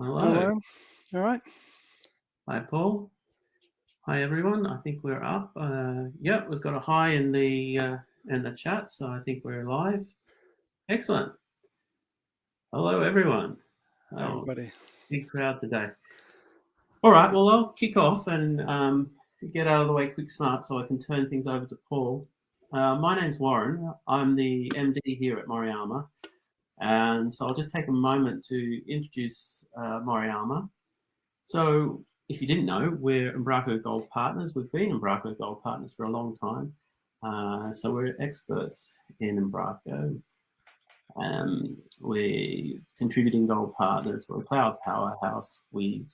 Hi, Hello. Warren. All right. Hi, Paul. Hi, everyone. I think we're up. Yeah, we've got a hi in the chat, so I think we're live. Excellent. Hello, everyone. Hi, Oh, everybody. big crowd today. All right. Well, I'll kick off and get out of the way quick, smart, so I can turn things over to Paul. My name's Warren. I'm the MD here at Moriyama, and so I'll just take a moment to introduce Moriyama. So, if you didn't know, we're Umbraco Gold Partners. We've been Umbraco Gold Partners for a long time. So, we're experts in Umbraco. We're contributing gold partners. We're a cloud powerhouse. We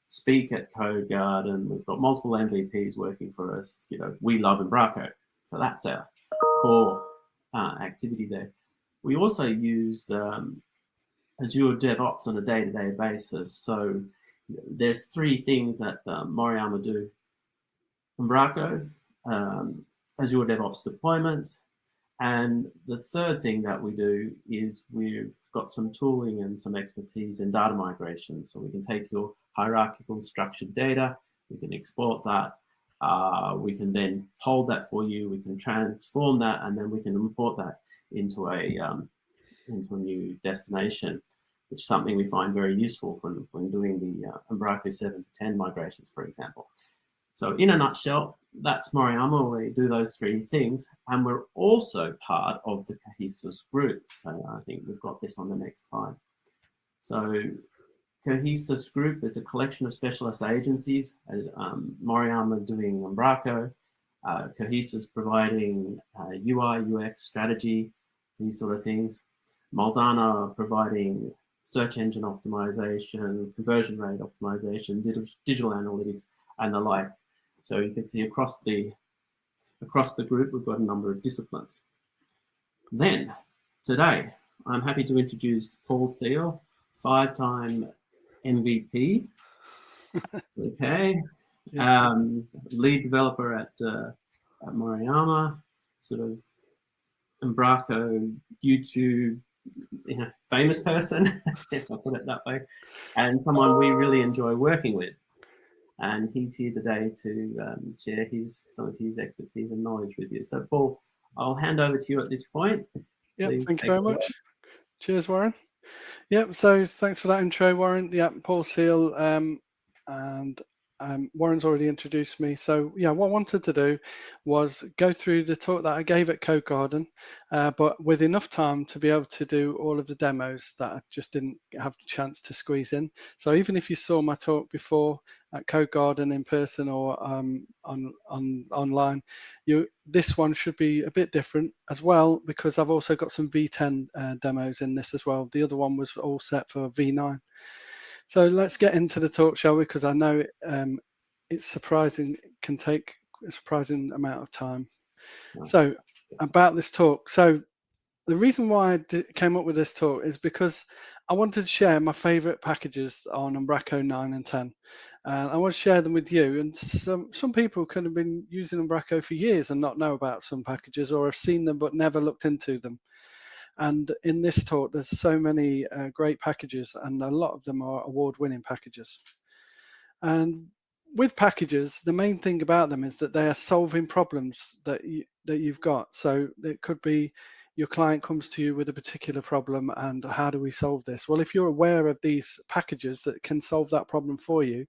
speak at Codegarden. We've got multiple MVPs working for us. We love Umbraco. So, that's our core activity there. We also use Azure DevOps on a day-to-day basis. So there's three things that Moriyama do: Umbraco, Azure DevOps deployments, and the third thing that we do is we've got some tooling and some expertise in data migration. So we can take your hierarchical structured data, we can export that, we can then hold that for you, we can transform that, and then we can import that into a new destination, which is something we find very useful when doing the Umbraco 7 to 10 migrations, for example. So in a nutshell, that's Moriyama. We do those three things, and we're also part of the Cohaesus Group. So I think we've got this on the next slide. So Cohaesus Group is a collection of specialist agencies. Moriyama doing Umbraco, Cohaesus providing UI, UX strategy, these sort of things. Malzana providing search engine optimization, conversion rate optimization, digital analytics, and the like. So you can see across the group, we've got a number of disciplines. Then, today, I'm happy to introduce Paul Seal, 5-time MVP. Okay. Lead developer at Moriyama, sort of Umbraco YouTube, famous person, if I put it that way, and someone we really enjoy working with. And he's here today to share some of his expertise and knowledge with you. So, Paul, I'll hand over to you at this point. Yep. Please Thank you take very it away. much. Cheers, Warren. Yep. So thanks for that intro, Warren. Yep. Paul Seal. And Warren's already introduced me. So yeah, what I wanted to do was go through the talk that I gave at Codegarden, but with enough time to be able to do all of the demos that I just didn't have the chance to squeeze in. So even if you saw my talk before at Codegarden in person or online, this one should be a bit different as well, because I've also got some V10 demos in this as well. The other one was all set for V9. So let's get into the talk, shall we? Because I know it's surprising, it can take a surprising amount of time. So about this talk. So the reason why I came up with this talk is because I wanted to share my favorite packages on Umbraco 9 and 10. And I want to share them with you. And some people could have been using Umbraco for years and not know about some packages, or have seen them but never looked into them. And in this talk, there's so many great packages, and a lot of them are award-winning packages. And with packages, the main thing about them is that they are solving problems that you've got. So it could be your client comes to you with a particular problem, and how do we solve this? Well, if you're aware of these packages that can solve that problem for you,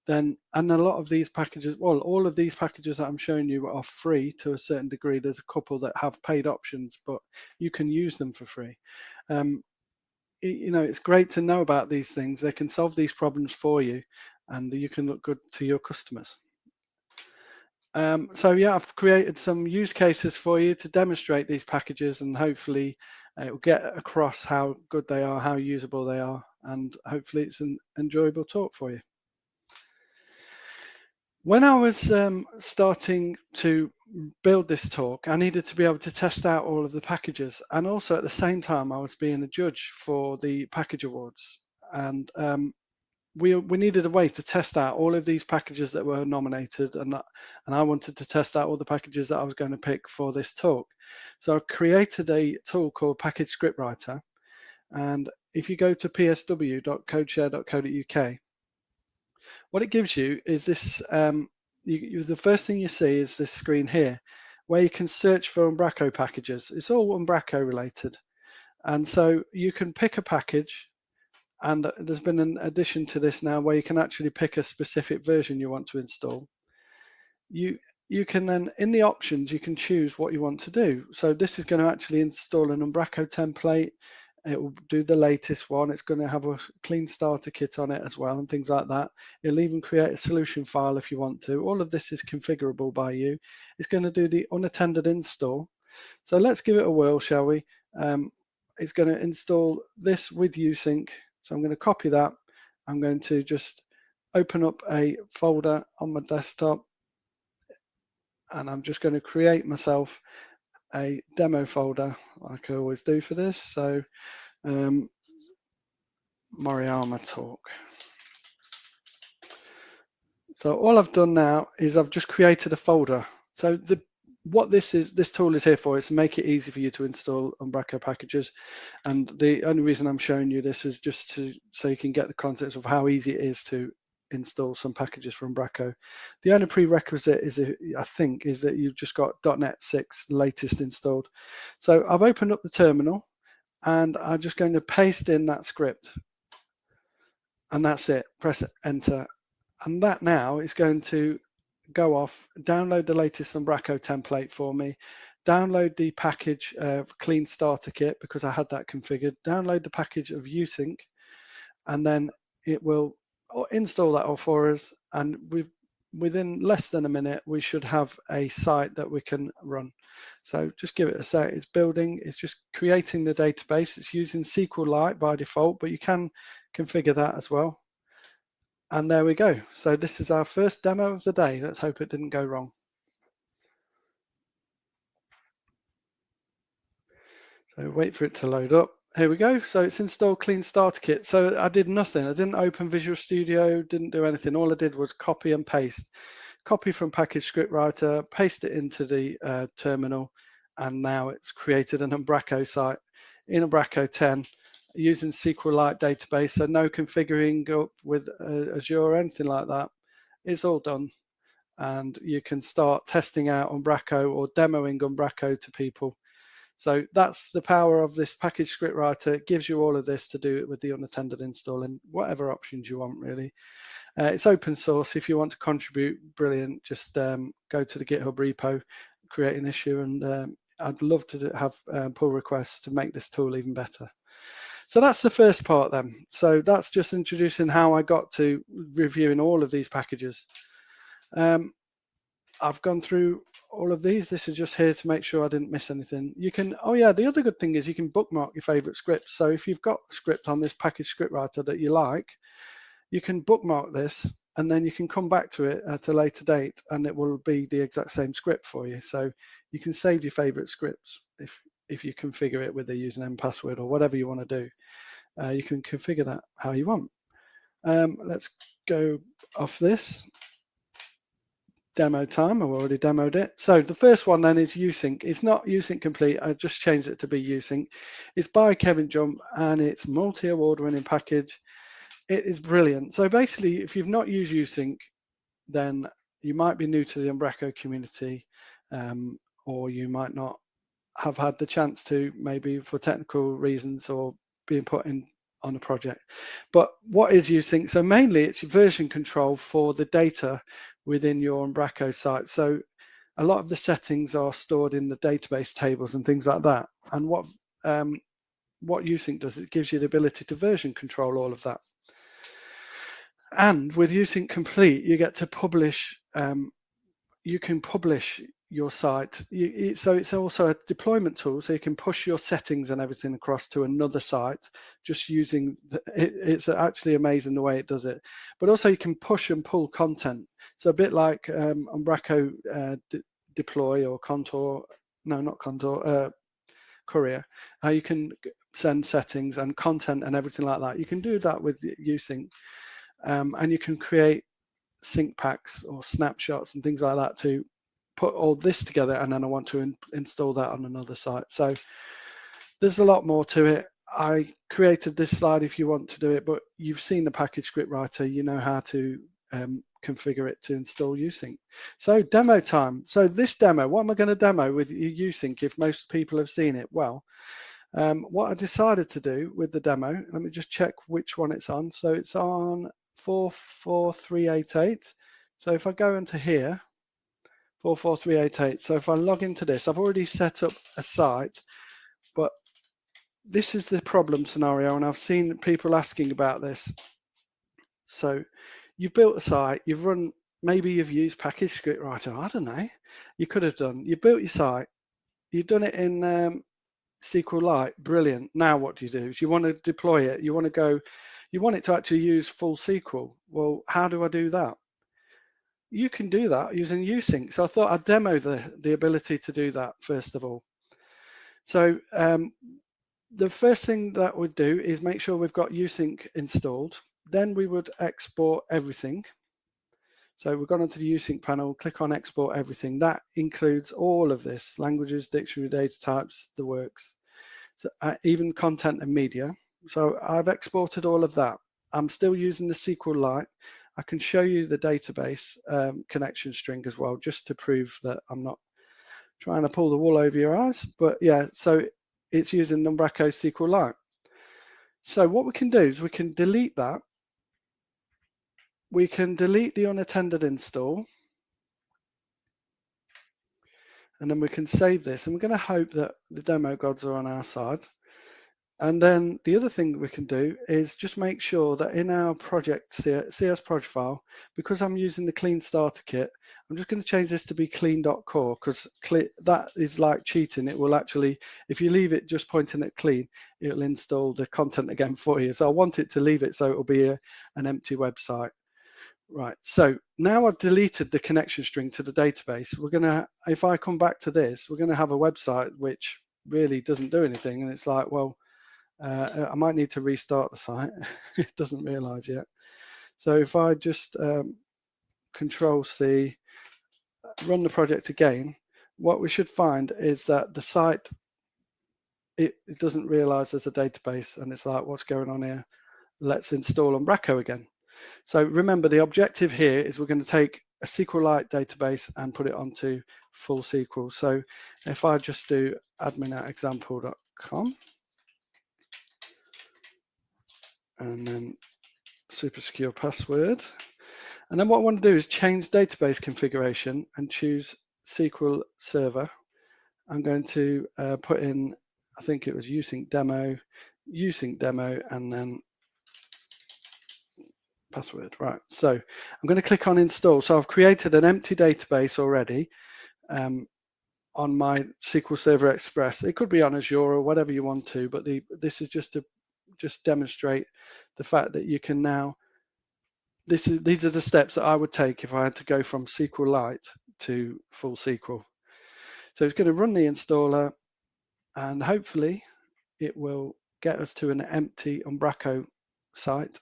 then, and a lot of these packages, well, all of these packages that I'm showing you are free to a certain degree. There's a couple that have paid options, but you can use them for free. It's great to know about these things. They can solve these problems for you, and you can look good to your customers. So yeah, I've created some use cases for you to demonstrate these packages, and hopefully it will get across how good they are, how usable they are, and hopefully it's an enjoyable talk for you. When I was starting to build this talk, I needed to be able to test out all of the packages, and also at the same time I was being a judge for the package awards, and we needed a way to test out all of these packages that were nominated, and I wanted to test out all the packages that I was going to pick for this talk. So I created a tool called Package Scriptwriter, and And if you go to psw.codeshare.co.uk, what it gives you is this, the first thing you see is this screen here, where you can search for Umbraco packages. It's all Umbraco related. And so you can pick a package, and there's been an addition to this now where you can actually pick a specific version you want to install. You can then, in the options, you can choose what you want to do. So this is going to actually install an Umbraco template. It will do the latest one. It's going to have a clean starter kit on it as well and things like that. It'll even create a solution file if you want to. All of this is configurable by you. It's going to do the unattended install. So let's give it a whirl, shall we? It's going to install this with uSync. So I'm going to copy that. I'm going to just open up a folder on my desktop, and I'm just going to create myself a demo folder like I always do for this. So Moriyama talk. So all I've done now is I've just created a folder. So what this tool is here for is to make it easy for you to install Umbraco packages. And the only reason I'm showing you this is just so you can get the context of how easy it is to install some packages from Umbraco. The only prerequisite is, I think, is that you've just got .NET 6 latest installed. So I've opened up the terminal, and I'm just going to paste in that script, and that's it. Press enter, and that now is going to go off, download the latest Umbraco template for me, download the package clean starter kit because I had that configured, download the package of uSync, and then it will install that all for us, and within less than a minute we should have a site that we can run. So just give it a sec. It's building, it's just creating the database. It's using SQLite by default, but you can configure that as well. And there we go. So this is our first demo of the day. Let's hope it didn't go wrong. So wait for it to load up. Here we go. So it's installed clean starter kit. So I did nothing. I didn't open Visual Studio, didn't do anything. All I did was copy and paste. Copy from package script writer, paste it into the terminal, and now it's created an Umbraco site in Umbraco 10 using SQLite database. So no configuring up with Azure or anything like that. It's all done. And you can start testing out Umbraco or demoing Umbraco to people. So that's the power of this package script writer. It gives you all of this to do it with the unattended install and whatever options you want, really. It's open source. If you want to contribute, brilliant. Just go to the GitHub repo, create an issue, and I'd love to have pull requests to make this tool even better. So that's the first part then. So that's just introducing how I got to reviewing all of these packages. I've gone through all of these. This is just here to make sure I didn't miss anything. You can, oh yeah, the other good thing is you can bookmark your favorite scripts. So if you've got a script on this package script writer that you like, you can bookmark this, and then you can come back to it at a later date, and it will be the exact same script for you. So you can save your favorite scripts if you configure it with a username, password, or whatever you want to do. You can configure that how you want. Let's go off this. Demo time. I've already demoed it. So the first one then is uSync. It's not uSync complete. I just changed it to be uSync. It's by Kevin Jump, and it's multi-award winning package. It is brilliant. So basically, if you've not used uSync, then you might be new to the Umbraco community, or you might not have had the chance to, maybe for technical reasons or being put in on a project. But what is uSync? So mainly it's version control for the data within your Umbraco site. So a lot of the settings are stored in the database tables and things like that. And what uSync does, it gives you the ability to version control all of that. And with uSync complete, you get to publish, you can publish your site. So it's also a deployment tool, so you can push your settings and everything across to another site just using, it's actually amazing the way it does it. But also you can push and pull content. So a bit like Umbraco Deploy or Contour, no, not Contour, Courier. You can send settings and content and everything like that. You can do that with uSync. And you can create sync packs or snapshots and things like that to put all this together, and then I want to install that on another site. So there's a lot more to it. I created this slide if you want to do it, but you've seen the package script writer, you know how to configure it to install uSync. So demo time. So this demo, what am I going to demo with uSync if most people have seen it? Well, what I decided to do with the demo, let me just check which one it's on. So it's on 44388. So if I go into here, 44388. So if I log into this, I've already set up a site, but this is the problem scenario, and I've seen people asking about this. So you've built a site, you've run, maybe you've used package script writer, I don't know, you could have done, you built your site, you've done it in SQLite, brilliant. Now what do? You want to deploy it, you want to go, you want it to actually use full SQL. Well, how do I do that? You can do that using uSync. So I thought I'd demo the ability to do that first of all. So the first thing that we'd do is make sure we've got uSync installed. Then we would export everything. So we've gone onto the uSync panel, click on export everything. That includes all of this, languages, dictionary, data types, the works, so even content and media. So I've exported all of that. I'm still using the SQLite. I can show you the database connection string as well, just to prove that I'm not trying to pull the wool over your eyes. But yeah, so it's using Umbraco SQLite. So what we can do is we can delete that. We can delete the unattended install. And then we can save this. And we're going to hope that the demo gods are on our side. And then the other thing we can do is just make sure that in our project CS project file, because I'm using the clean starter kit, I'm just going to change this to be clean.core, because that is like cheating. It will actually, if you leave it just pointing at clean, it'll install the content again for you. So I want it to leave it so it'll be an empty website. Right, so now I've deleted the connection string to the database. We're gonna, if I come back to this, we're gonna have a website which really doesn't do anything. And it's like, well, I might need to restart the site. It doesn't realize yet. So if I just Control C, run the project again, what we should find is that the site, it doesn't realize there's a database, and it's like, what's going on here? Let's install Umbraco again. So remember, the objective here is we're going to take a SQLite database and put it onto full SQL. So if I just do admin@example.com and then super secure password. And then what I want to do is change database configuration and choose SQL Server. I'm going to put in, I think it was uSync demo, and then password. Right, so I'm going to click on install. So I've created an empty database already on my SQL Server Express. It could be on Azure or whatever you want to, but this is just to demonstrate the fact that you can now, these are the steps that I would take if I had to go from SQLite to full SQL. So it's going to run the installer, and hopefully it will get us to an empty Umbraco site.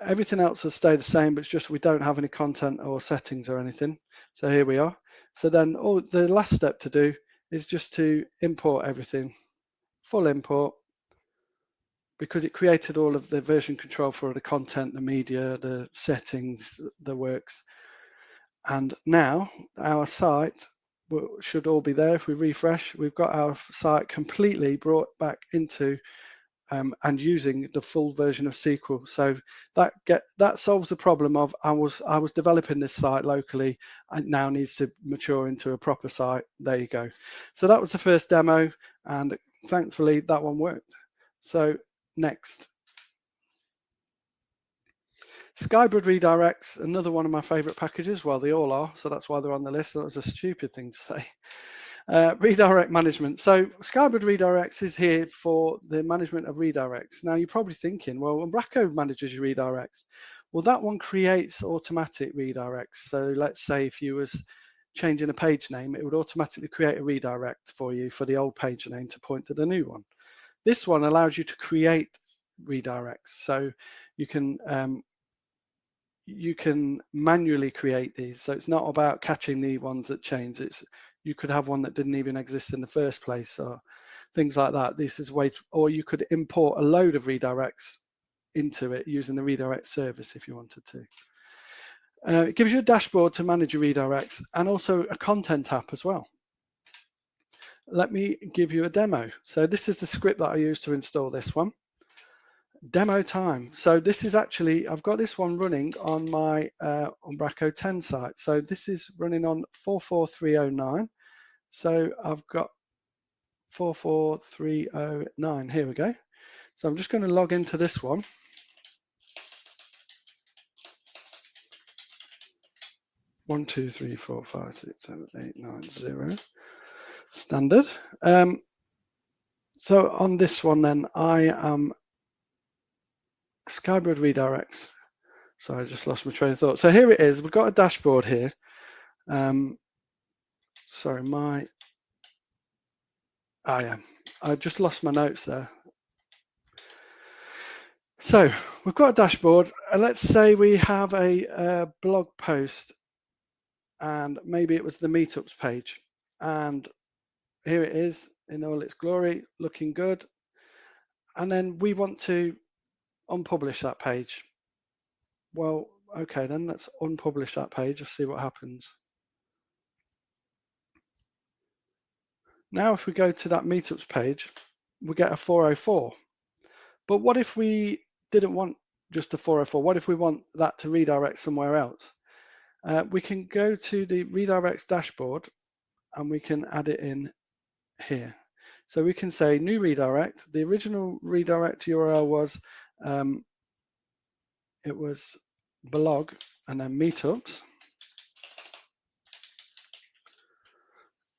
Everything else will stay the same, but it's just we don't have any content or settings or anything. So here we are. So then the last step to do is just to import everything, full import, because it created all of the version control for the content, the media, the settings, the works. And now our site should all be there. If we refresh, we've got our site completely brought back into and using the full version of SQL. So that solves the problem of I was developing this site locally, and now needs to mature into a proper site. There you go. So that was the first demo, and thankfully that one worked. So next, Skybrud Redirects, another one of my favorite packages. Well, they all are, so that's why they're on the list. That was a stupid thing to say. Redirect management. So Skybrud Redirects is here for the management of redirects. Now you're probably thinking, well, Umbraco manages your redirects. Well, that one creates automatic redirects. So let's say if you was changing a page name, it would automatically create a redirect for you for the old page name to point to the new one. This one allows you to create redirects. So you can manually create these. So it's not about catching the ones that change. You could have one that didn't even exist in the first place. things like that. This is a way or you could import a load of redirects into it using the redirect service if you wanted to. It gives you a dashboard to manage your redirects and also a content app as well. Let me give you a demo. So this is the script that I used to install this one. Demo time. So this is actually, I've got this one running on my Umbraco 10 site. So this is running on 44309. So I've got 44309. Here we go. So I'm just going to log into this one. One, two, three, four, five, six, seven, 8, 9, 0. Standard. So on this one then, I am Skybrud Redirects. So I just lost my train of thought. So here it is. We've got a dashboard here. Sorry, I just lost my notes there. So we've got a dashboard. Let's say we have a blog post, and maybe it was the meetups page. And here it is in all its glory, looking good. And then we want to unpublish that page. Well, okay, then let's unpublish that page and see what happens. Now, if we go to that meetups page, we get a 404. But what if we didn't want just a 404? What if we want that to redirect somewhere else? We can go to the redirects dashboard and we can add it in here. So we can say new redirect. The original redirect URL was it was blog and then meetups.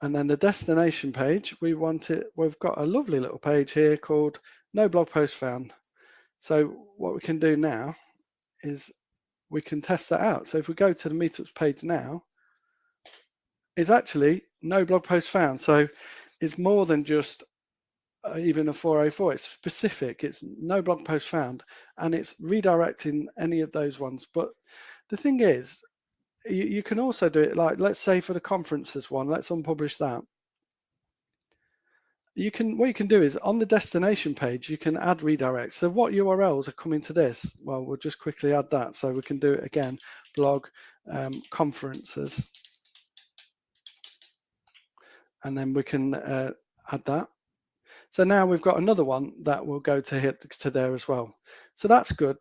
And then the destination page, we've got a lovely little page here called no blog post found. So what we can do now is we can test that out. So if we go to the meetups page now, it's actually no blog post found. So it's more than just even a 404. It's specific. It's no blog post found, and it's redirecting any of those ones. But the thing is, you can also do it like, let's say for the conferences one, let's unpublish that. What you can do is on the destination page, you can add redirects. So what URLs are coming to this? Well, we'll just quickly add that. So we can do it again, blog, conferences. And then we can add that. So now we've got another one that will go to there as well. So that's good.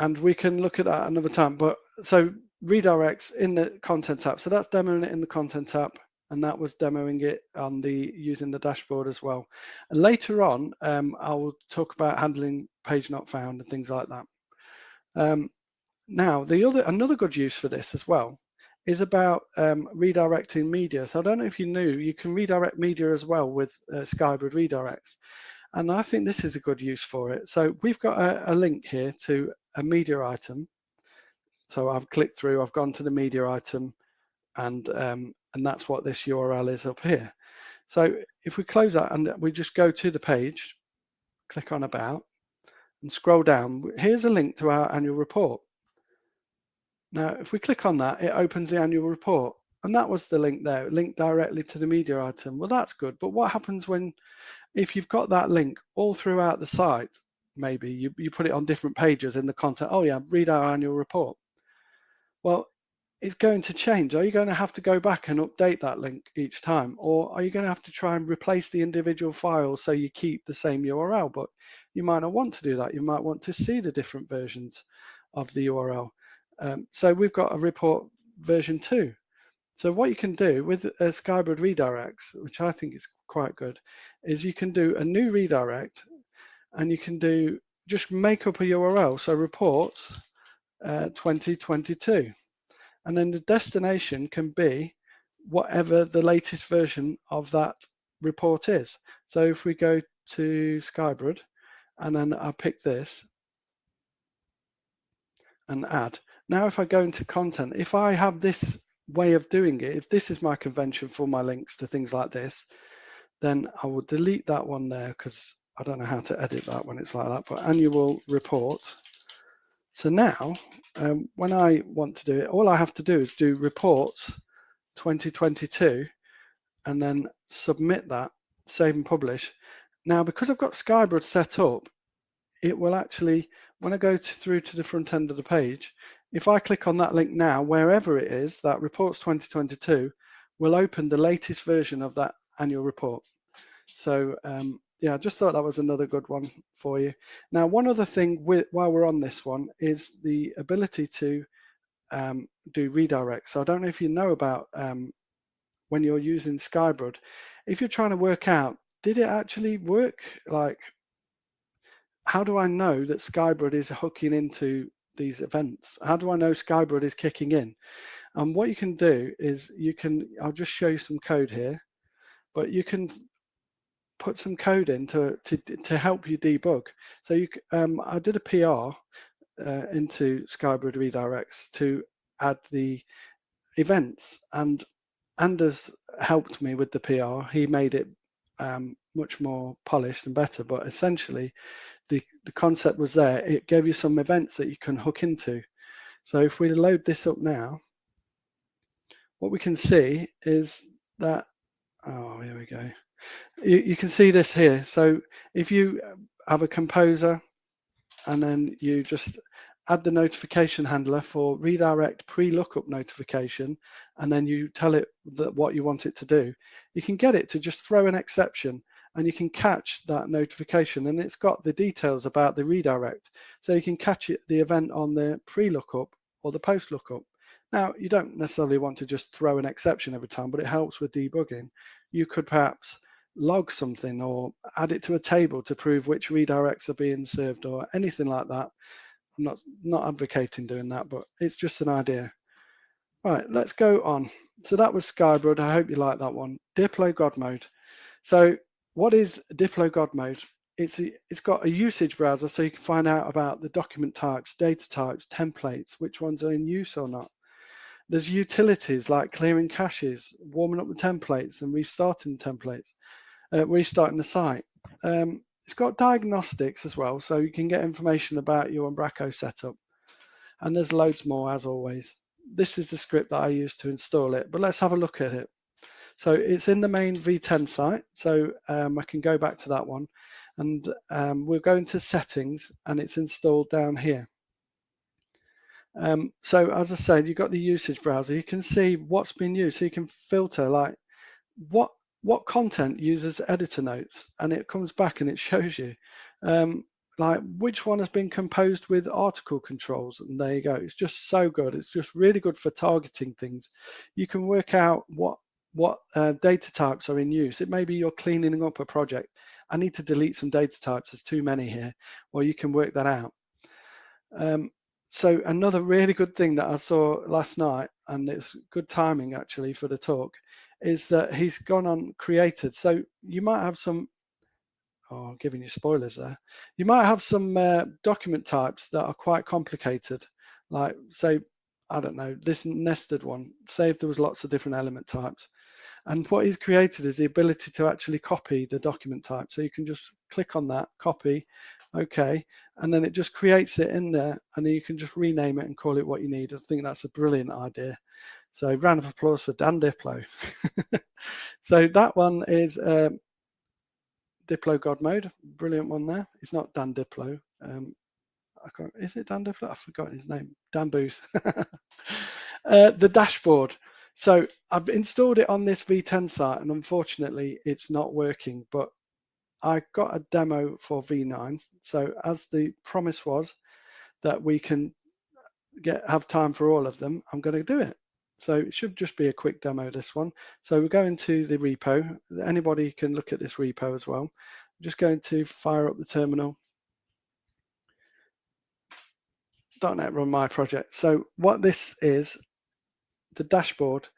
And we can look at that another time. But so redirects in the content tab. So that's demoing it in the content tab, and that was demoing it on using the dashboard as well. And later on, I will talk about handling page not found and things like that. Now, another good use for this as well is about redirecting media. So I don't know if you knew, you can redirect media as well with Skybrud Redirects. And I think this is a good use for it. So we've got a link here to a media item. So I've clicked through, I've gone to the media item, and that's what this URL is up here. So if we close that and we just go to the page, click on About, and scroll down, here's a link to our annual report. Now, if we click on that, it opens the annual report. And that was the link there, linked directly to the media item. Well, that's good. But what happens if you've got that link all throughout the site, maybe you put it on different pages in the content, oh yeah, read our annual report. Well, it's going to change. Are you going to have to go back and update that link each time? Or are you going to have to try and replace the individual files so you keep the same URL? But you might not want to do that. You might want to see the different versions of the URL. So we've got a report version 2. So what you can do with Skybrud Redirects, which I think is quite good, is you can do a new redirect and you can just make up a URL. So reports 2022. And then the destination can be whatever the latest version of that report is. So if we go to Skybrud and then I pick this and add. Now if I go into content, if I have this way of doing it, if this is my convention for my links to things like this, then I will delete that one there because I don't know how to edit that when it's like that, but annual report. So now when I want to do it, all I have to do is do reports 2022 and then submit that, save and publish. Now, because I've got Skybrud set up, it will actually, when I go through to the front end of the page, if I click on that link now, wherever it is, that Reports 2022 will open the latest version of that annual report. So yeah, I just thought that was another good one for you. Now, one other thing while we're on this one is the ability to do redirects. So I don't know if you know about when you're using Skybrud, if you're trying to work out, did it actually work? Like, how do I know that Skybrud is hooking into these events? How do I know Skybrud is kicking in? And what you can do is I'll just show you some code here, but you can put some code in to help you debug. So I did a PR into Skybrud Redirects to add the events, and Anders helped me with the PR. He made it much more polished and better, but essentially the concept was there. It gave you some events that you can hook into. So if we load this up now, what we can see is that, oh, here we go. You can see this here. So if you have a composer and then you just add the notification handler for redirect pre-lookup notification, and then you tell it that what you want it to do, you can get it to just throw an exception, and you can catch that notification, and it's got the details about the redirect. So you can catch the event on the pre-lookup or the post-lookup. Now, you don't necessarily want to just throw an exception every time, but it helps with debugging. You could perhaps log something or add it to a table to prove which redirects are being served or anything like that. I'm not advocating doing that, but it's just an idea. Right, let's go on. So that was Skybrud. I hope you like that one. Diplo God Mode. So what is Diplo God Mode? It's got a usage browser, so you can find out about the document types, data types, templates, which ones are in use or not. There's utilities like clearing caches, warming up the templates and restarting templates, restarting the site. It's got diagnostics as well, so you can get information about your Umbraco setup. And there's loads more, as always. This is the script that I use to install it, but let's have a look at it. So it's in the main V10 site, so I can go back to that one. And we'll go into settings, and it's installed down here. So as I said, you've got the usage browser. You can see what's been used, so you can filter like what content uses editor notes, and it comes back and it shows you like which one has been composed with article controls, and there you go. It's just so good. It's just really good for targeting things. You can work out what data types are in use. It may be you're cleaning up a project. I need to delete some data types. There's too many here. Well, you can work that out. So another really good thing that I saw last night, and it's good timing actually for the talk, is that he's gone on created. So you might have some, oh, I'm giving you spoilers there. You might have some document types that are quite complicated. Like say, I don't know, this nested one, say if there was lots of different element types. And what he's created is the ability to actually copy the document type. So you can just click on that, copy, okay, and then it just creates it in there, and then you can just rename it and call it what you need. I think that's a brilliant idea. So round of applause for Dan Diplo. So that one is Diplo God Mode, brilliant one there. It's not Dan Diplo. Is it Dan Diplo? I've forgotten his name. Dan Booth. The dashboard. So I've installed it on this V10 site, and unfortunately it's not working, but I got a demo for V9. So as the promise was that we can have time for all of them, I'm going to do it. So it should just be a quick demo, this one. So we're going to the repo. Anybody can look at this repo as well. I'm just going to fire up the terminal. .NET Run My Project. So what this is, the dashboard.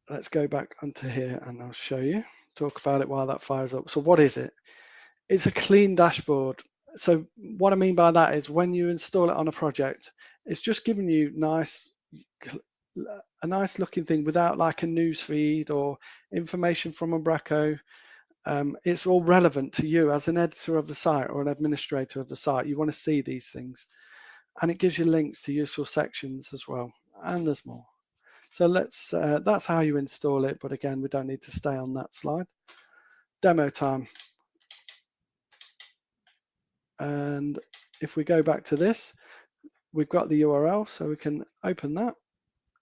Let's go back onto here and I'll show you. Talk about it while that fires up. So what is it? It's a clean dashboard. So what I mean by that is when you install it on a project, it's just giving you a nice looking thing without like a news feed or information from Umbraco. It's all relevant to you as an editor of the site or an administrator of the site. You want to see these things, and it gives you links to useful sections as well. And there's more. So that's how you install it, but again, we don't need to stay on that slide. Demo time. And if we go back to this, we've got the URL, so we can open that,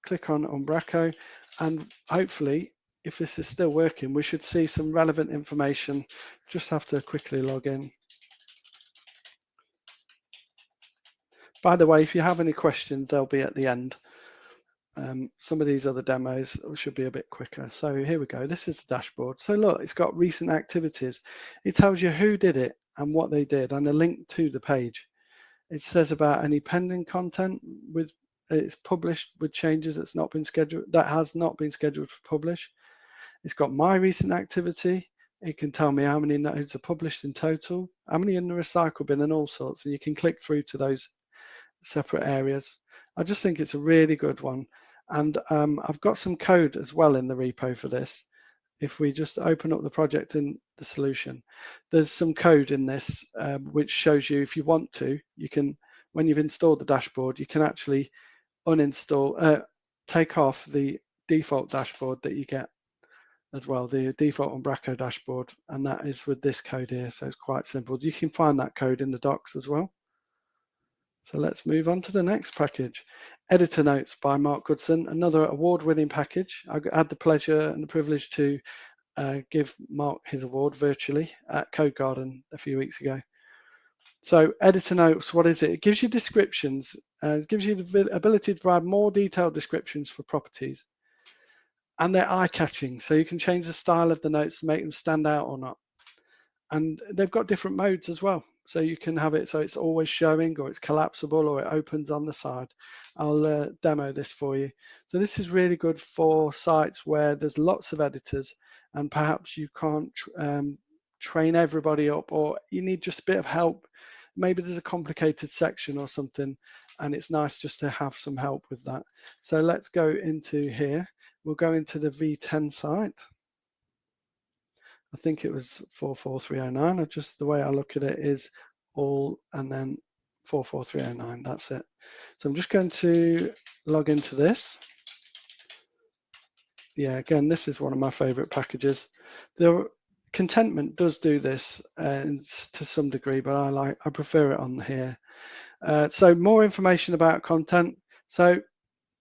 click on Umbraco, and hopefully, if this is still working, we should see some relevant information. Just have to quickly log in. By the way, if you have any questions, they'll be at the end. Some of these other demos should be a bit quicker. So here we go. This is the dashboard. So look, it's got recent activities. It tells you who did it and what they did, and a link to the page. It says about any pending content with it's published with changes that has not been scheduled to publish. It's got my recent activity. It can tell me how many nodes are published in total, how many in the recycle bin, and all sorts. And you can click through to those separate areas. I just think it's a really good one. And I've got some code as well in the repo for this. If we just open up the project in the solution, there's some code in this which shows you, if you want to, you can, when you've installed the dashboard, you can actually uninstall, take off the default dashboard that you get as well, the default Umbraco dashboard, and that is with this code here. So it's quite simple. You can find that code in the docs as well. So let's move on to the next package. Editor Notes by Mark Goodson, another award-winning package. I had the pleasure and the privilege to give Mark his award virtually at Codegarden a few weeks ago. So Editor Notes, what is it? It gives you descriptions, it gives you the ability to provide more detailed descriptions for properties. And they're eye-catching, so you can change the style of the notes to make them stand out or not. And they've got different modes as well. So you can have it so it's always showing, or it's collapsible, or it opens on the side. I'll demo this for you. So this is really good for sites where there's lots of editors and perhaps you can't train everybody up, or you need just a bit of help. Maybe there's a complicated section or something, and it's nice just to have some help with that. So let's go into here. We'll go into the V10 site. I think it was 44309. Just the way I look at it is all and then 44309. That's it. So I'm just going to log into this. Yeah, again, this is one of my favorite packages. The Contentment does do this to some degree, but I prefer it on here. So more information about content. So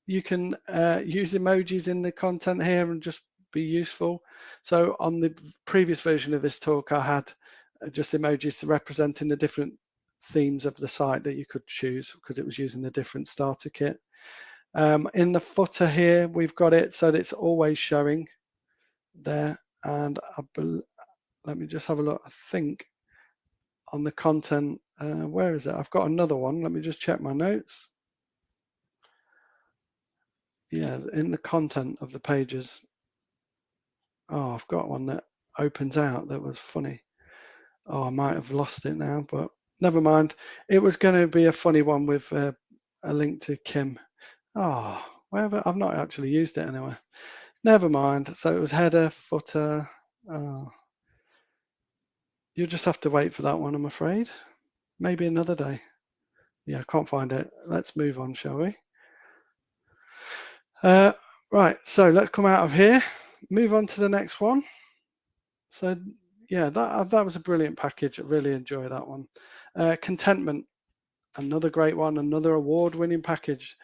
you can use emojis in the content here and just be useful. So on the previous version of this talk, I had just emojis representing the different themes of the site that you could choose because it was using a different starter kit. In the footer here, we've got it so that it's always showing there. And let me just have a look. I think on the content, where is it? I've got another one. Let me just check my notes. Yeah, in the content of the pages. Oh, I've got one that opens out. That was funny. Oh, I might have lost it now, but never mind. It was going to be a funny one with a link to Kim. Oh, wherever. I've not actually used it anyway. Never mind. So it was header, footer. Oh. You'll just have to wait for that one, I'm afraid. Maybe another day. Yeah, I can't find it. Let's move on, shall we? Right, so let's come out of here. Move on to the next one. So yeah, that was a brilliant package. I really enjoyed that one. Contentment, another great one, another award-winning package.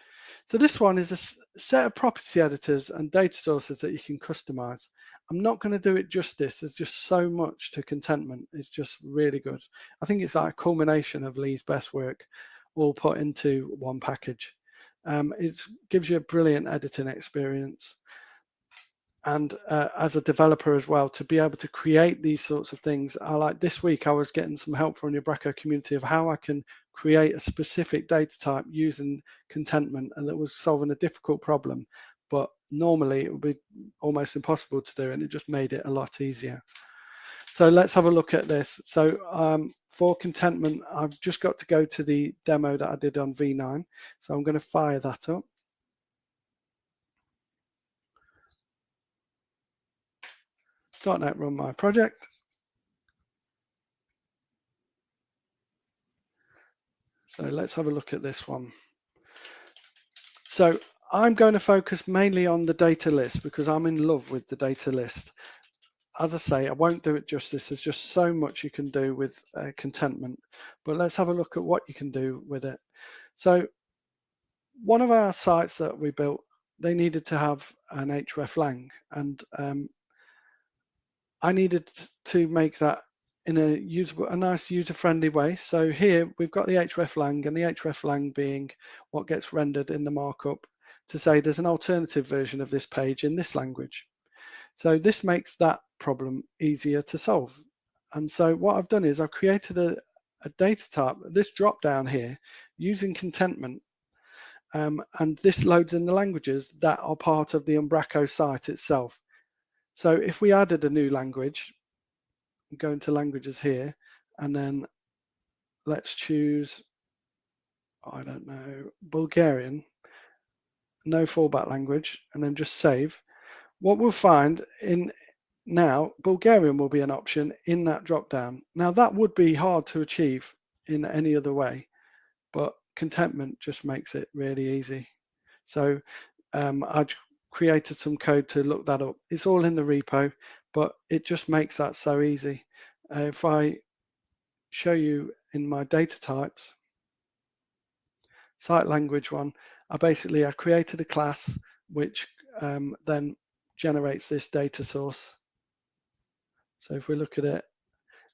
So this one is a set of property editors and data sources that you can customize. I'm not going to do it justice. There's just so much to Contentment. It's just really good. I think it's like a culmination of Lee's best work all put into one package. It gives you a brilliant editing experience. And as a developer as well, to be able to create these sorts of things. This week, I was getting some help from the Umbraco community of how I can create a specific data type using Contentment, and it was solving a difficult problem. But normally, it would be almost impossible to do, and it just made it a lot easier. So let's have a look at this. So for Contentment, I've just got to go to the demo that I did on V9. So I'm going to fire that up. .NET Run My Project. So let's have a look at this one. So I'm going to focus mainly on the data list because I'm in love with the data list. As I say, I won't do it justice. There's just so much you can do with Contentment, but let's have a look at what you can do with it. So one of our sites that we built, they needed to have an hreflang, and I needed to make that in a nice user-friendly way. So here we've got the hreflang, and the hreflang being what gets rendered in the markup to say there's an alternative version of this page in this language. So this makes that problem easier to solve. And so what I've done is I've created a data type, this drop down here, using Contentment. And this loads in the languages that are part of the Umbraco site itself. So if we added a new language, go into languages here, and then let's choose, I don't know, Bulgarian, no fallback language, and then just save. What we'll find in now, Bulgarian will be an option in that drop down. Now that would be hard to achieve in any other way, but Contentment just makes it really easy. So I created some code to look that up. It's all in the repo, but it just makes that so easy. If I show you in my data types, site language one, I created a class which then generates this data source. So if we look at it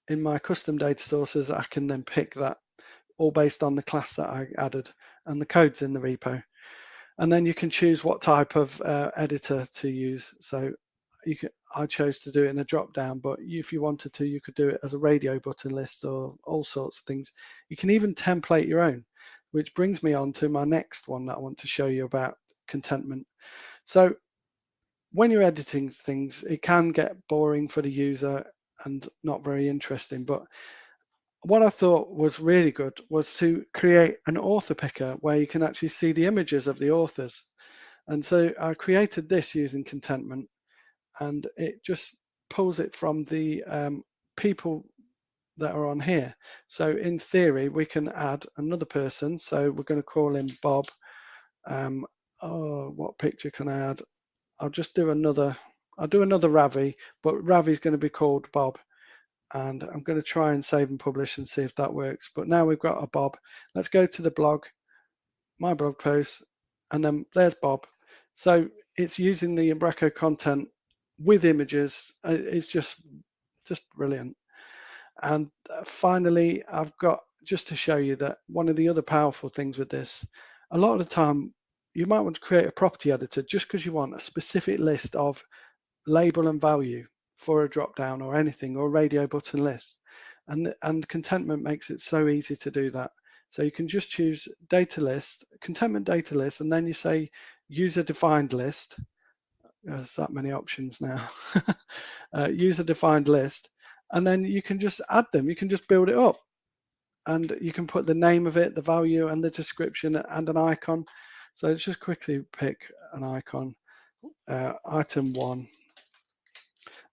in my custom data sources, I can then pick that all based on the class that I added, and the code's in the repo. And then you can choose what type of editor to use. So I chose to do it in a drop down, but if you wanted to, you could do it as a radio button list or all sorts of things. You can even template your own, which brings me on to my next one that I want to show you about Contentment. So when you're editing things, it can get boring for the user and not very interesting. But what I thought was really good was to create an author picker where you can actually see the images of the authors. And so I created this using Contentment, and it just pulls it from the people that are on here. So in theory, we can add another person. So we're going to call him Bob. What picture can I add? I'll do another Ravi, but Ravi's going to be called Bob. And I'm going to try and save and publish and see if that works. But now we've got a Bob. Let's go to the blog, my blog post, and then there's Bob. So it's using the Umbraco content with images. It's just brilliant. And finally, I've got, just to show you that one of the other powerful things with this, a lot of the time you might want to create a property editor just because you want a specific list of label and value for a drop down or anything, or a radio button list. And Contentment makes it so easy to do that. So you can just choose data list, Contentment data list, and then you say user defined list. There's that many options now. User defined list, and then you can just add them. You can just build it up, and you can put the name of it, the value, and the description, and an icon. So let's just quickly pick an icon, item 1,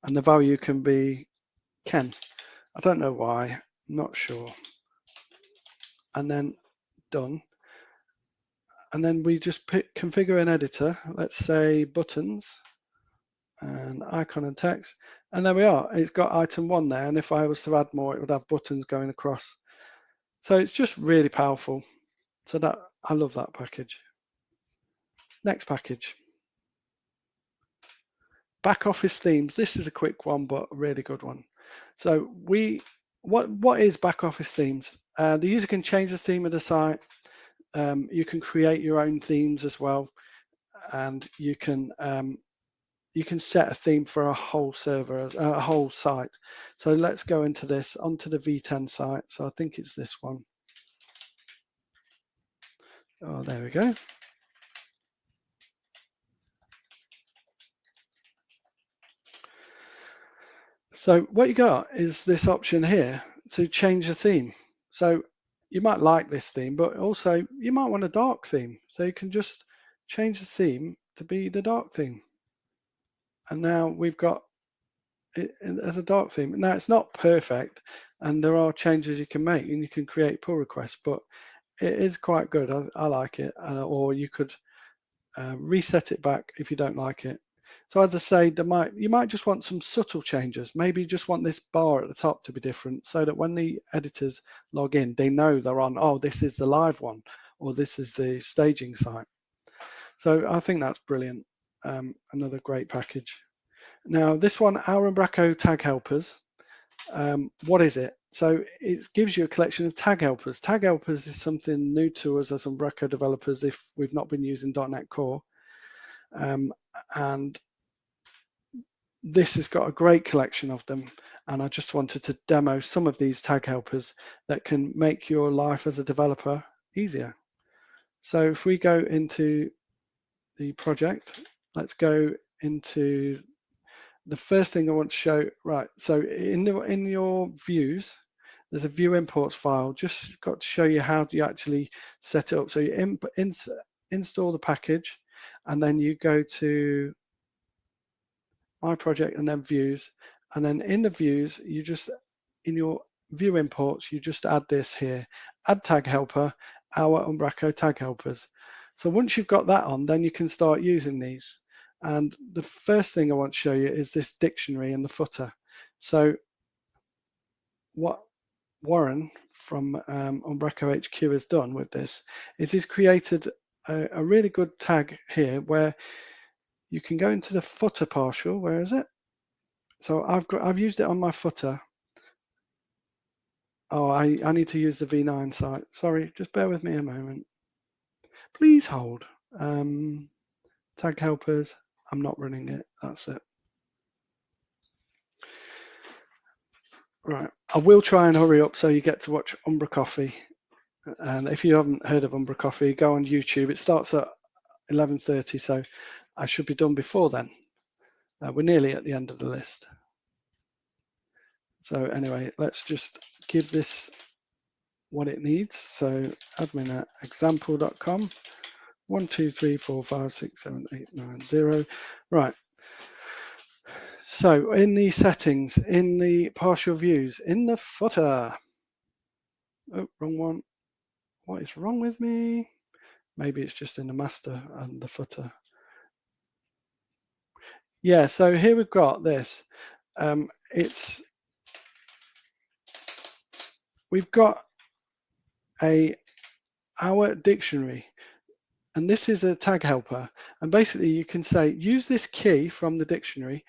and the value can be Ken. I don't know why, not sure. And then done. And then we just configure an editor. Let's say buttons and icon and text. And there we are. It's got item 1 there. And if I was to add more, it would have buttons going across. So it's just really powerful. So that, I love that package. Next package. Backoffice Themes. This is a quick one, but a really good one. So what is Backoffice Themes? The user can change the theme of the site. You can create your own themes as well, and you can set a theme for a whole server, a whole site. So let's go into this, onto the V10 site. So I think it's this one. Oh, there we go. So what you got is this option here to change the theme. So you might like this theme, but also you might want a dark theme. So you can just change the theme to be the dark theme. And now we've got it as a dark theme. Now it's not perfect, and there are changes you can make, and you can create pull requests, but it is quite good. I like it. Or you could reset it back if you don't like it. So as I say, you might just want some subtle changes. Maybe you just want this bar at the top to be different so that when the editors log in, they know they're on, oh, this is the live one, or this is the staging site. So I think that's brilliant. Another great package. Now this one, our Umbraco Tag Helpers. What is it? So it gives you a collection of tag helpers. Tag helpers is something new to us as Umbraco developers if we've not been using .NET Core. And this has got a great collection of them. And I just wanted to demo some of these tag helpers that can make your life as a developer easier. So if we go into the project, let's go into the first thing I want to show, right, so in your views, there's a view imports file, just got to show you how you actually set it up. So you install the package, and then you go to My Project and then Views, and then in the views, you just, in your view imports, you just add this here, add tag helper, our Umbraco tag helpers. So once you've got that on, then you can start using these. And the first thing I want to show you is this dictionary in the footer. So what Warren from Umbraco HQ has done with this is he's created a really good tag here where you can go into the footer partial. Where is it? So I've used it on my footer. Oh, I need to use the V9 site. Sorry, just bear with me a moment. Please hold. Tag helpers. I'm not running it. That's it. Right. I will try and hurry up so you get to watch Umbraco Coffee. And if you haven't heard of Umbraco Coffee, go on YouTube. It starts at 11:30, so I should be done before then. We're nearly at the end of the list. So anyway, let's just give this what it needs. So admin at example.com, 1, 2, 3, 4, 5, 6, 7, 8, 9, 0. Right. So in the settings, in the partial views, in the footer. Oh, wrong one. What is wrong with me? Maybe it's just in the master and the footer. Yeah, so here we've got this. We've got our dictionary, and this is a tag helper. And basically you can say, use this key from the dictionary,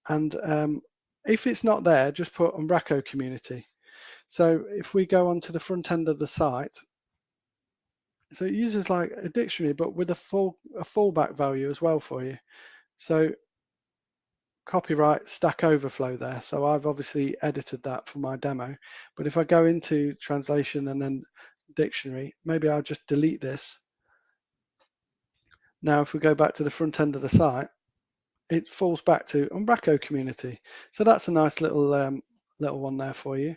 and if it's not there, just put Umbraco community. So if we go onto the front end of the site, so it uses like a dictionary, but with a fallback value as well for you. So copyright Stack Overflow there. So I've obviously edited that for my demo. But if I go into translation and then dictionary, maybe I'll just delete this. Now, if we go back to the front end of the site, it falls back to Umbraco community. So that's a nice little little one there for you.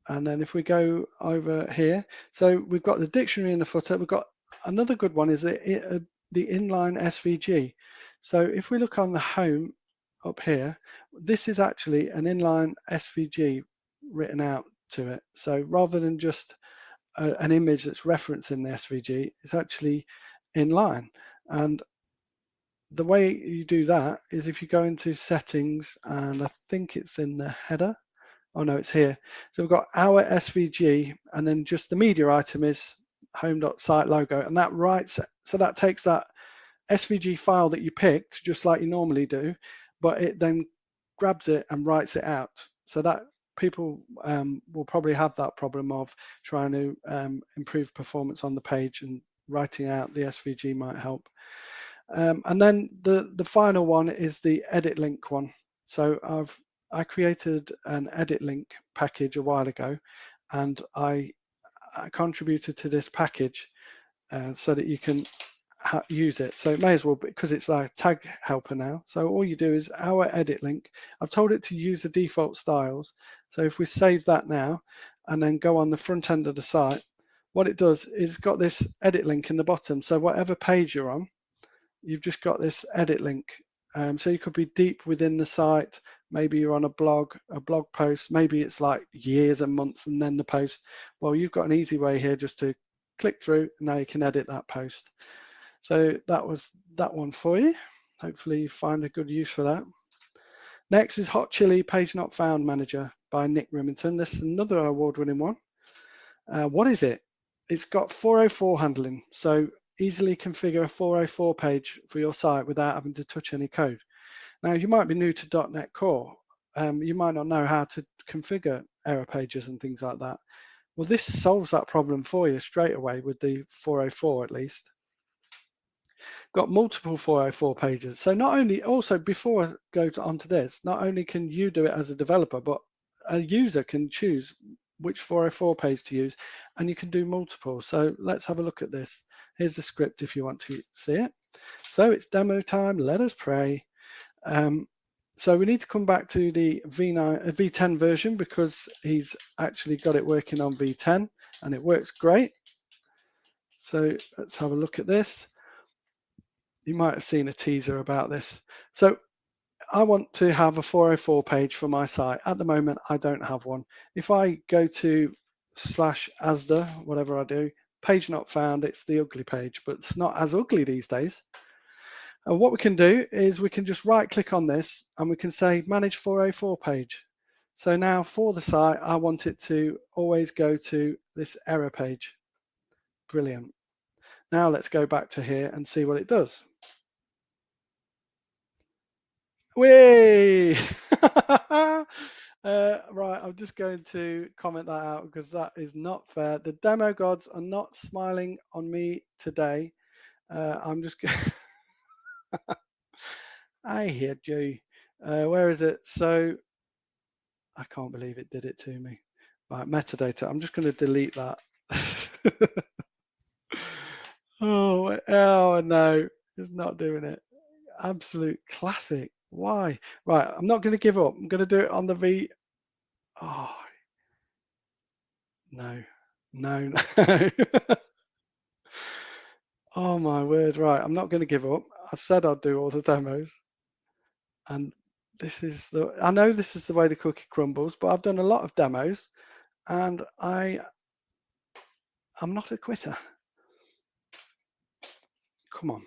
And then if we go over here, so we've got the dictionary in the footer. We've got another good one is the inline SVG. So if we look on the home up here, this is actually an inline SVG written out to it. So rather than just an image that's referencing the SVG, it's actually inline. And the way you do that is if you go into settings, and I think it's in the header. Oh no, it's here. So we've got our SVG, and then just the media item is home.site logo, and that writes it. So that takes that SVG file that you picked, just like you normally do, but it then grabs it and writes it out. So that people will probably have that problem of trying to improve performance on the page, and writing out the SVG might help. And then the final one is the edit link one. So I created an edit link package a while ago, and I contributed to this package so that you can use it. So it may as well, because it's like a tag helper now. So all you do is our edit link. I've told it to use the default styles. So if we save that now and then go on the front end of the site, what it does is it's got this edit link in the bottom. So whatever page you're on, you've just got this edit link. So you could be deep within the site. Maybe you're on a blog post. Maybe it's like years and months and then the post. Well, you've got an easy way here just to click through, and now you can edit that post. So that was that one for you. Hopefully you find a good use for that. Next is Hot Chilli Page Not Found Manager by Nick Remington. This is another award-winning one. What is it? It's got 404 handling, so easily configure a 404 page for your site without having to touch any code. Now, you might be new to .NET Core. You might not know how to configure error pages and things like that. Well, this solves that problem for you straight away with the 404 at least. Got multiple 404 pages. So not only, also before I go on to this, not only can you do it as a developer, but a user can choose which 404 page to use, and you can do multiple. So let's have a look at this. Here's the script if you want to see it. So it's demo time, let us pray. So we need to come back to the V10 version because he's actually got it working on V10 and it works great. So let's have a look at this. You might have seen a teaser about this. So I want to have a 404 page for my site. At the moment, I don't have one. If I go to /asda, whatever I do, page not found, it's the ugly page, but it's not as ugly these days. And what we can do is we can just right click on this and we can say manage 404 page. So now for the site, I want it to always go to this error page. Brilliant. Now let's go back to here and see what it does. Whee! Right, I'm just going to comment that out because that is not fair. The demo gods are not smiling on me today. I'm just going. I hate you. Where is it? So I can't believe it did it to me. Right, metadata. I'm just going to delete that. Oh no, it's not doing it. Absolute classic. Why? Right, I'm not going to give up. I'm going to do it on the V. Oh, no. Oh my word. Right, I'm not going to give up. I said I'd do all the demos. And this is I know this is the way the cookie crumbles, but I've done a lot of demos and I'm not a quitter. Come on.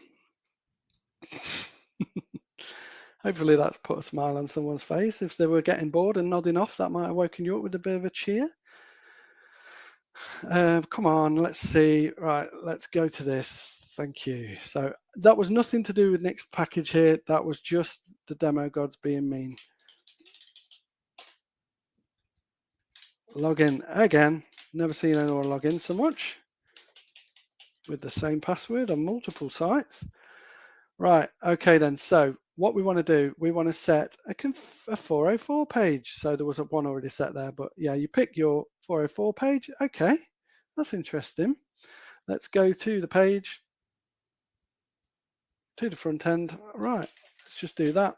Hopefully that's put a smile on someone's face. If they were getting bored and nodding off, that might have woken you up with a bit of a cheer. Come on, let's see. Right, let's go to this. Thank you. So that was nothing to do with Nick's package here. That was just the demo gods being mean. Log in again. Never seen anyone log in so much with the same password on multiple sites. Right, okay then. So what we want to do, we want to set a 404 page. So there was one already set there, but yeah, you pick your 404 page. Okay, that's interesting. Let's go to the page, to the front end. Right, let's just do that.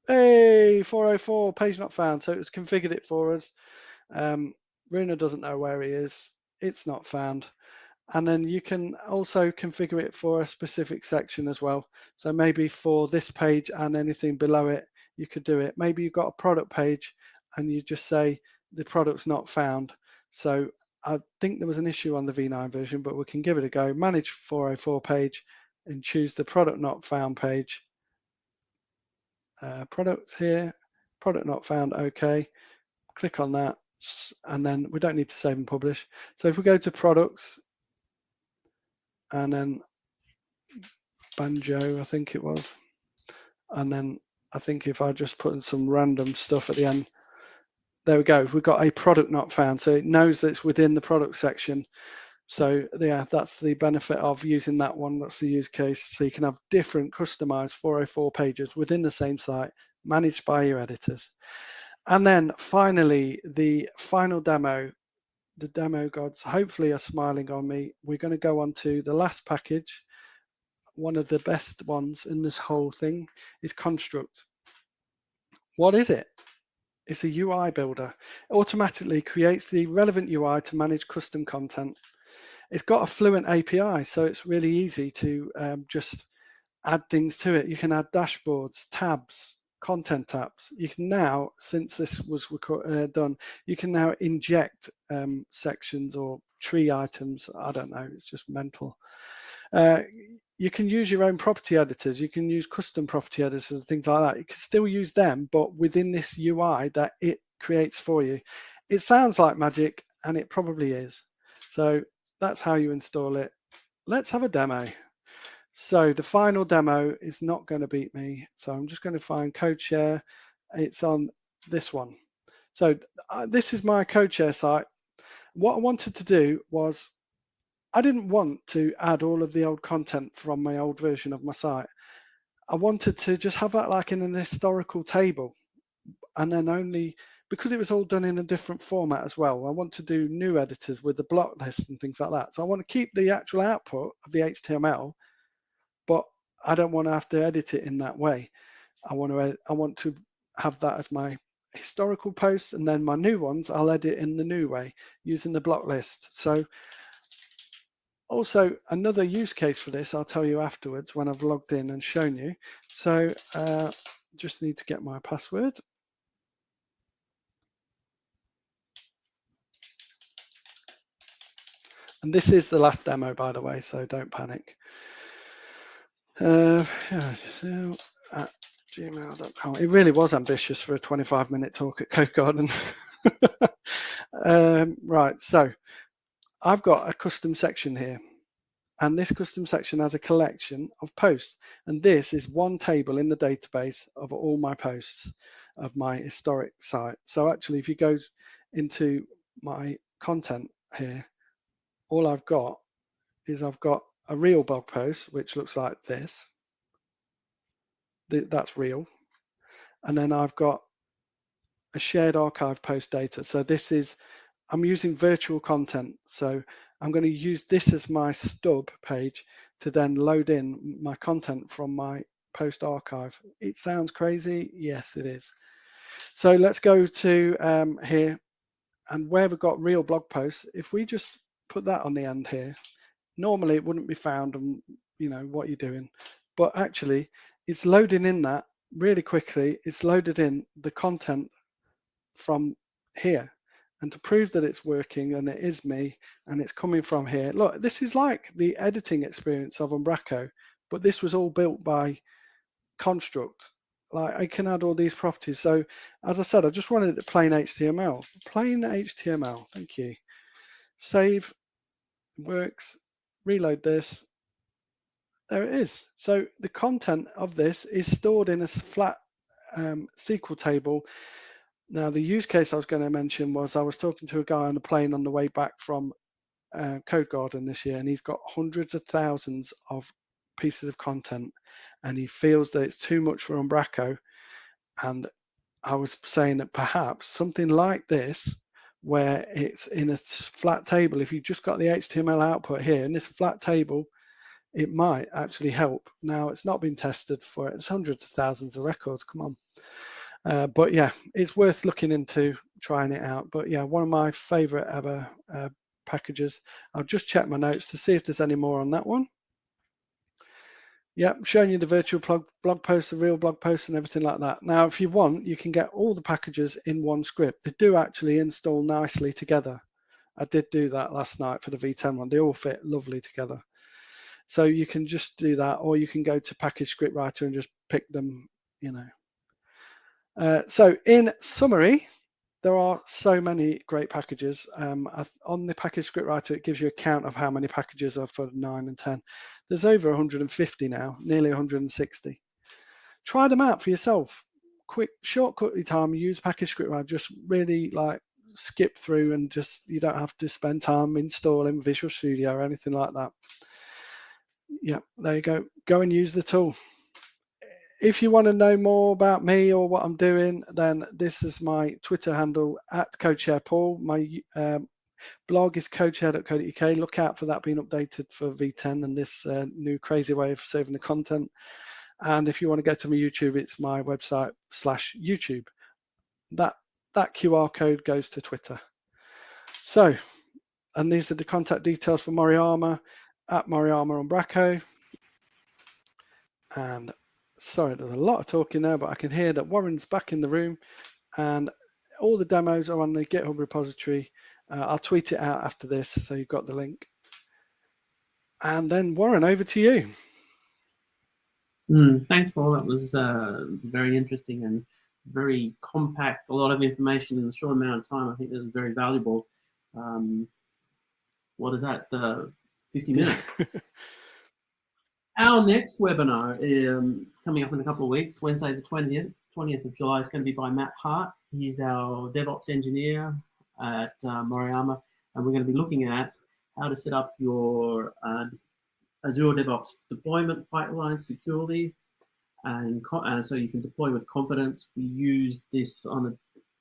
Hey, 404 page not found. So it's configured it for us. Runa doesn't know where he is. It's not found. And then you can also configure it for a specific section as well. So maybe for this page and anything below it, you could do it. Maybe you've got a product page and you just say the product's not found. So I think there was an issue on the V9 version, but we can give it a go. Manage 404 page and choose the product not found page. Products here, product not found, okay. Click on that and then we don't need to save and publish. So if we go to products, and then Banjo, I think it was. And then I think if I just put in some random stuff at the end, there we go. We've got a product not found. So it knows that it's within the product section. So yeah, that's the benefit of using that one. That's the use case. So you can have different customized 404 pages within the same site, managed by your editors. And then finally, the final demo, the demo gods hopefully are smiling on me. We're going to go on to the last package. One of the best ones in this whole thing is Konstruct. What is it? It's a UI builder. It automatically creates the relevant UI to manage custom content. It's got a fluent API, so it's really easy to just add things to it. You can add dashboards, tabs, content tabs. You can now, since this was done, you can now inject sections or tree items. I don't know, it's just mental. You can use your own property editors. You can use custom property editors and things like that. You can still use them, but within this UI that it creates for you. It sounds like magic, and it probably is. So that's how you install it. Let's have a demo. So the final demo is not going to beat me. So I'm just going to find CodeShare. It's on this one. So this is my CodeShare site. What I wanted to do was, I didn't want to add all of the old content from my old version of my site. I wanted to just have that like in an historical table, and then only, because it was all done in a different format as well, I want to do new editors with the block list and things like that. So I want to keep the actual output of the HTML, but I don't want to have to edit it in that way. I want to have that as my historical posts, and then my new ones I'll edit in the new way using the block list. So also another use case for this I'll tell you afterwards when I've logged in and shown you. So just need to get my password. And this is the last demo, by the way, so don't panic. At gmail.com. It really was ambitious for a 25-minute talk at Codegarden. Right, so I've got a custom section here, and this custom section has a collection of posts, and this is one table in the database of all my posts of my historic site. So actually, if you go into my content here, all I've got is I've got a real blog post, which looks like this. That's real. And then I've got a shared archive post data. So this is, I'm using virtual content. So I'm going to use this as my stub page to then load in my content from my post archive. It sounds crazy. Yes, it is. So let's go to here, and where we've got real blog posts, if we just put that on the end here, normally it wouldn't be found and you know what you're doing, but actually it's loading in that really quickly. It's loaded in the content from here, and to prove that it's working and it is me and it's coming from here, look, this is like the editing experience of Umbraco, but this was all built by Konstruct. Like I can add all these properties. So as I said, I just wanted it plain HTML. Plain HTML, thank you. Save, works, reload this. There it is. So the content of this is stored in a flat SQL table. Now the use case I was going to mention was I was talking to a guy on the plane on the way back from Codegarden this year, and he's got hundreds of thousands of pieces of content, and he feels that it's too much for Umbraco. And I was saying that perhaps something like this, where it's in a flat table, if you just got the HTML output here in this flat table, it might actually help. Now it's not been tested for it. It's hundreds of thousands of records. Come on. But yeah, it's worth looking into trying it out. But yeah, one of my favorite ever packages. I'll just check my notes to see if there's any more on that one. Yeah, showing you the virtual blog post, the real blog post, and everything like that. Now, if you want, you can get all the packages in one script. They do actually install nicely together. I did do that last night for the V10 one. They all fit lovely together. So you can just do that, or you can go to Package Script Writer and just pick them, you know. So in summary, there are so many great packages. On the Package Script Writer, it gives you a count of how many packages are for 9 and 10. There's over 150 now, nearly 160. Try them out for yourself. Quick, shortcut time, use Package Script Writer, just really like skip through, and just, you don't have to spend time installing Visual Studio or anything like that. Yeah, there you go. Go and use the tool. If you want to know more about me or what I'm doing, then this is my Twitter handle @CodeSharePaul. My blog is codeshare.co.uk. Look out for that being updated for V10 and this new crazy way of saving the content. And if you want to go to my YouTube, it's my website /YouTube. That QR code goes to Twitter. So, and these are the contact details for Moriyama @Moriyama Umbraco. And sorry, there's a lot of talking there, but I can hear that Warren's back in the room, and all the demos are on the GitHub repository. I'll tweet it out after this, so you've got the link. And then Warren, over to you. Thanks, Paul. That was very interesting and very compact. A lot of information in a short amount of time. I think that was very valuable. What is that? 50 minutes. Our next webinar coming up in a couple of weeks, Wednesday the 20th of July, is going to be by Matt Hart. He's our DevOps engineer at Moriyama, and we're going to be looking at how to set up your Azure DevOps deployment pipeline securely, and so you can deploy with confidence. We use this on a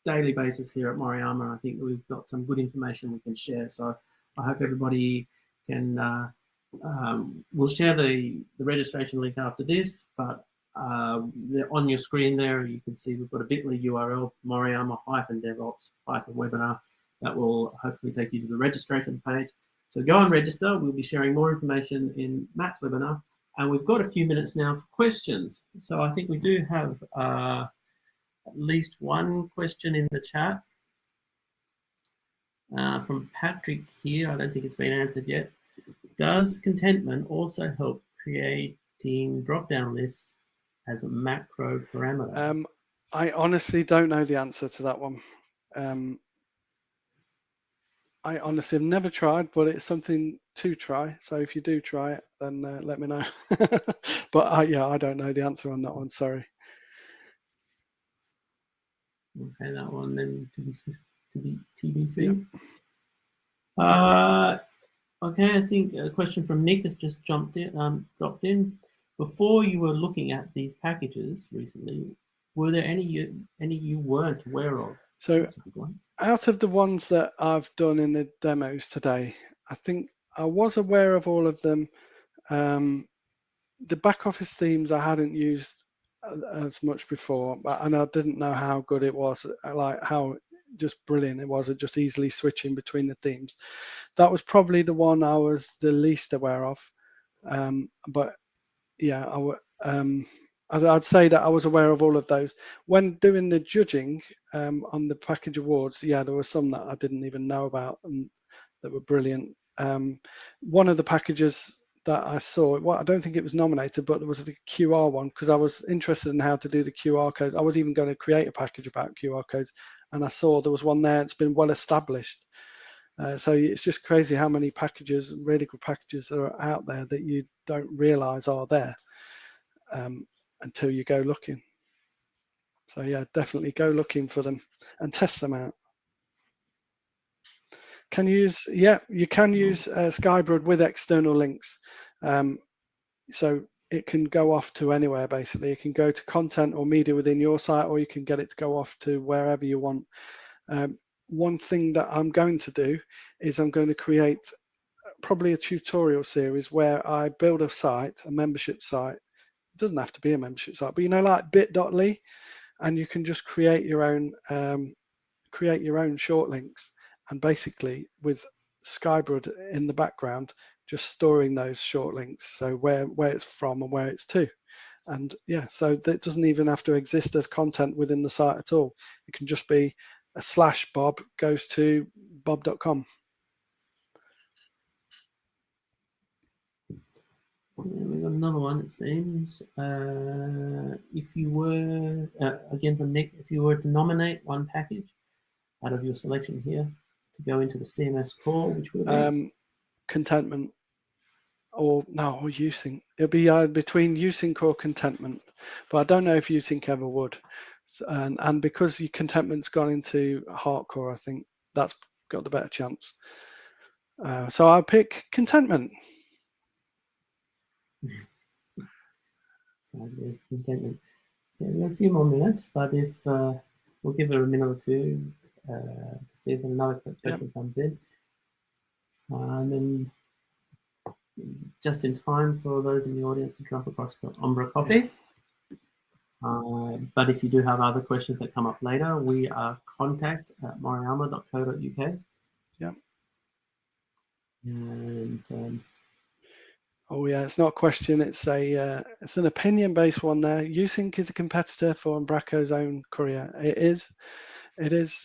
daily basis here at Moriyama. I think we've got some good information we can share. So I hope everybody can. We'll share the registration link after this, but on your screen there, you can see we've got a bit.ly URL, Moriyama-DevOps-webinar, that will hopefully take you to the registration page. So go and register. We'll be sharing more information in Matt's webinar. And we've got a few minutes now for questions. So I think we do have at least one question in the chat from Patrick here. I don't think it's been answered yet. Does Contentment also help creating drop-down lists as a macro parameter? I honestly don't know the answer to that one. I honestly have never tried, but it's something to try. So if you do try it, then let me know. But yeah, I don't know the answer on that one. Sorry. Okay, that one then to be TBC. Yeah. Okay, I think a question from Nick has just dropped in. Before you were looking at these packages recently, were there any you weren't aware of? So out of the ones that I've done in the demos today, I think I was aware of all of them. The Backoffice Themes I hadn't used as much before, and I didn't know how good it was, like how just brilliant it was at just easily switching between the themes. That was probably the one I was the least aware of. But yeah, I'd say that I was aware of all of those. When doing the judging on the package awards, yeah, there were some that I didn't even know about and that were brilliant. One of the packages that I saw, well, I don't think it was nominated, but there was the QR one because I was interested in how to do the QR codes. I was even going to create a package about QR codes, and I saw there was one there. It's been well established. So it's just crazy how many packages, really good packages, are out there that you don't realize are there until you go looking. So yeah, definitely go looking for them and test them out. Can you use, yeah, you can use Skybrud with external links. So it can go off to anywhere, basically. It can go to content or media within your site, or you can get it to go off to wherever you want. One thing that I'm going to do is I'm going to create probably a tutorial series where I build a site, a membership site. It doesn't have to be a membership site, but you know, like bit.ly, and you can just create your own short links, and basically with Skybrud in the background, just storing those short links, so where it's from and where it's to. And yeah, so that doesn't even have to exist as content within the site at all. It can just be a /Bob goes to bob.com. We've got another one, it seems. If you were, again from Nick, if you were to nominate one package out of your selection here to go into the CMS core, which would be? Contentment. Or uSync. It'll be between uSync or Contentment, but I don't know if uSync ever would. And because your Contentment's gone into hardcore, I think that's got the better chance. So I'll pick Contentment. Contentment. Yeah, we've got a few more minutes, but if we'll give it a minute or two to see if another question comes in. And then just in time for those in the audience to jump across to Umbra Coffee. But if you do have other questions that come up later, we are contact@moriyama.co.uk. Yeah. And oh yeah, it's not a question. It's it's an opinion-based one there. uSync is a competitor for Umbraco's own courier. It is.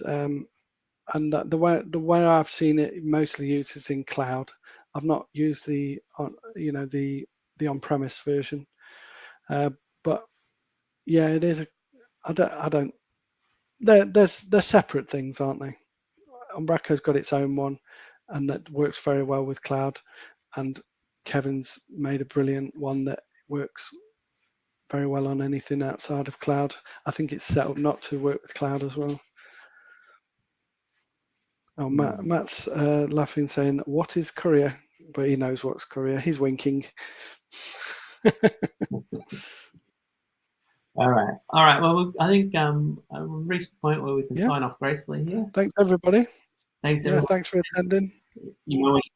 And the way I've seen it mostly used is in cloud. I've not used the on-premise version, but yeah, it is. I don't. They're separate things, aren't they? Umbraco's got its own one, and that works very well with cloud. And Kevin's made a brilliant one that works very well on anything outside of cloud. I think it's set up not to work with cloud as well. Oh, Matt's laughing, saying, "What is Courier?" But he knows what's Courier. He's winking. All right. Well, I think we've reached the point where we can sign off gracefully here. Thanks, everybody. Thanks, everyone. Thanks for attending. You know when you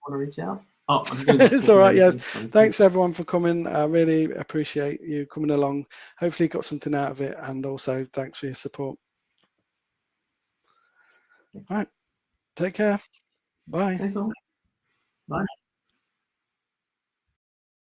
want to reach out? Oh, it's all right. Yeah, thanks everyone for coming. I really appreciate you coming along. Hopefully, you got something out of it, and also thanks for your support. All right, take care. Bye. Thanks all. Bye.